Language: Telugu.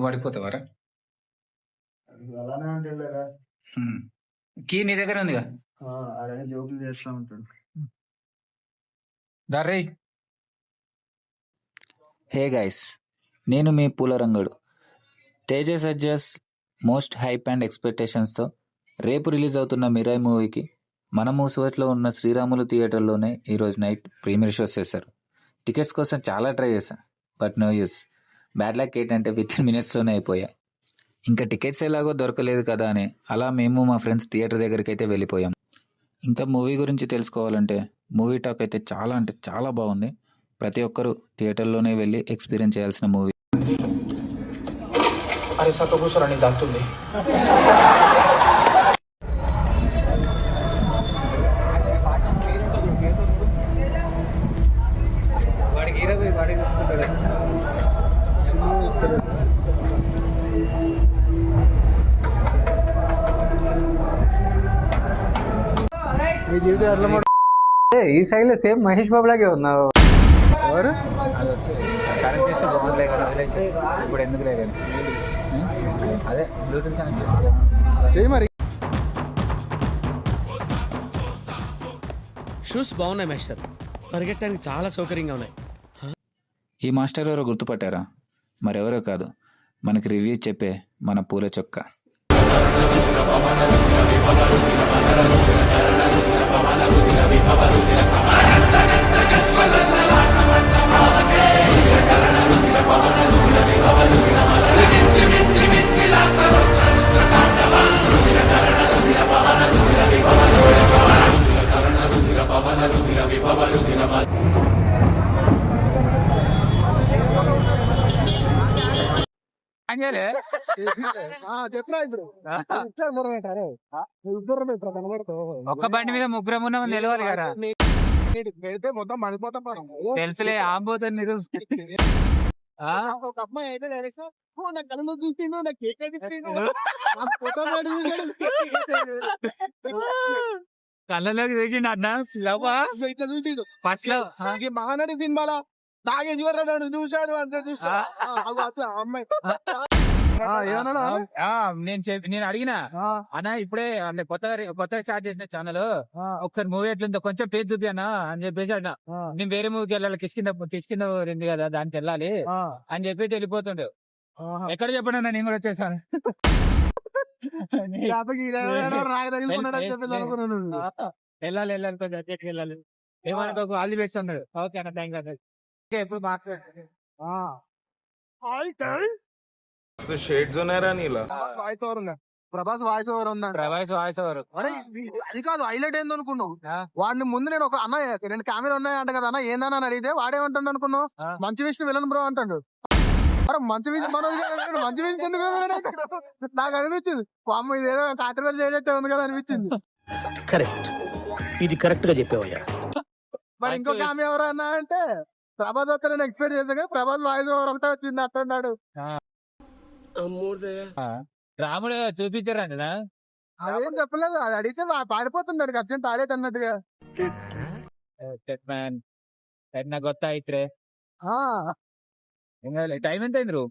పడిపోతావారా? అలానే అంటే కీ నీ దగ్గర ఉందిగా. అలానే జోకులు చేస్తా ఉంటాడు. దర్రీ హే గైస్, నేను మీ పూలరంగడు. Teja Sajja's most hype and ఎక్స్పెక్టేషన్స్తో రేపు రిలీజ్ అవుతున్న మిరాయ్ మూవీకి మన మూసువట్లో ఉన్న శ్రీరాములు థియేటర్లోనే ఈరోజు నైట్ ప్రీమియర్ షోస్ చేశారు. టికెట్స్ కోసం చాలా ట్రై చేశాను, but no use. Bad luck ఏంటంటే వితిన్ మినిట్స్లోనే అయిపోయాయి. ఇంకా టికెట్స్ ఎలాగో దొరకలేదు కదా అని అలా మేము మా ఫ్రెండ్స్ థియేటర్ దగ్గరికి అయితే వెళ్ళిపోయాం. ఇంకా మూవీ గురించి తెలుసుకోవాలంటే మూవీ టాక్ అయితే చాలా అంటే చాలా బాగుంది. ప్రతి ఒక్కరూ థియేటర్లోనే వెళ్ళి ఎక్స్పీరియన్స్ చేయాల్సిన మూవీ. అరే సక్క కూర్చోరా, నీ దాక్తుంది. వాడికి హీరో వాడికి చూసుకుంటాడు. నీ జీవితం ఎట్లా ఈ సైడ్ లో సేమ్ మహేష్ బాబు లాగే ఉన్నావు. ఎవరు అది వస్తే కనెక్ట్ చేస్తే బాగుండలే కదా, వదిలేసి ఇప్పుడు ఎందుకు లేదు అదే బ్లూటూత్ కనెక్ట్ చేస్తే చెయ్యి మరి. షూస్ బాగున్నాయి మాస్టర్, పరిగెట్టడానికి చాలా సౌకర్యంగా ఉన్నాయి. ఈ మాస్టర్ ఎవరో గుర్తుపట్టారా? మరెవరో కాదు, మనకి రివ్యూ చెప్పే మన పూల చొక్క. చెప్పరా ఇప్పుడు ఒక్క బండి మీద ముగ్గురం ఉన్నామని తెలియాలి కదా. పెడితే మొత్తం మడిపోతాం. తెలుసులే ఆంబోతుంది మీరు. ఒక అమ్మాయి అయితే డైరెక్ట్ నా కళ్ళు చూసిండు, నా కేక్ కళ్ళలోకి దిగిండు అన్న ఇట్లా చూసిండు. ఫస్ట్ లో మహానటి సినిమాలో నాగేశ్వరరావు చూశాడు అంత చూసా అమ్మాయి నేను అడిగినా అన్న ఇప్పుడే అంటే కొత్తగా స్టార్ట్ చేసిన ఛానల్, ఒకసారి మూవీ ఎట్లుందో కొంచెం పేజ్ చూపి అన్న అని చెప్పేసి అన్న. నేను వేరే మూవీకి వెళ్ళాలి, కిష్కింద ఉంది కదా దానికి వెళ్ళాలి అని చెప్పి వెళ్ళిపోతుండే. ఎక్కడ చెప్పండి అన్న, నేను కూడా వచ్చేసాను. వెళ్ళాలి కొంచెం అర్జెంట్కి వెళ్ళాలి. ఏమన్నా ఆల్ ది బెస్ట్ అన్నాడు. ఓకే అన్న, థ్యాంక్ యూ. ఎప్పుడు మాట్లాడు. షేడ్స్ ఉన్నారా నీలా? ప్రభాస్ వాయిస్ ఓవర్ ఉన్నాడు. Voice over. అరే అది కాదు, హైలైట్ ఏంది అనుకున్నావు? వాడిని ముందు నేను ఒక అన్న 2 కెమెరా ఉన్నాయి అంట కదా అన్న, ఏందని అని అడిగితే వాడేమంటాడు అనుకున్నావు? మంచి విషయం విలన్ బ్రో అంటాడు. అరే మంచి విషయం మంచి విషయం ఎందుకు నాకు అనిపించింది. అమ్మ ఇదేదో కాంట్రవర్సీ చేయనట్టే ఉంది కదా అనిపించింది. కరెక్ట్, ఇది కరెక్ట్ గా చెప్పావయ్యా. మరి ఇంకో కెమెరా ఎవరు అన్నా అంటే ప్రభాస్ వస్తే నేను ఎక్స్పెక్ట్ చేశాను, ప్రభాస్ వాయిస్ ఓవర్ ఒకటే వచ్చింది అంటున్నాడు. రాముడు చూపించారంట. అదేం చెప్పలేదు, అది అడిగితే పారిపోతున్నాడు అర్జెంట్ టాయిలెట్ అన్నట్టుగా. ಗೊತ್ತಾಯ್ತ್ರೆ. ಟೈಮ್ ಎಂತ ಇದ್ರು?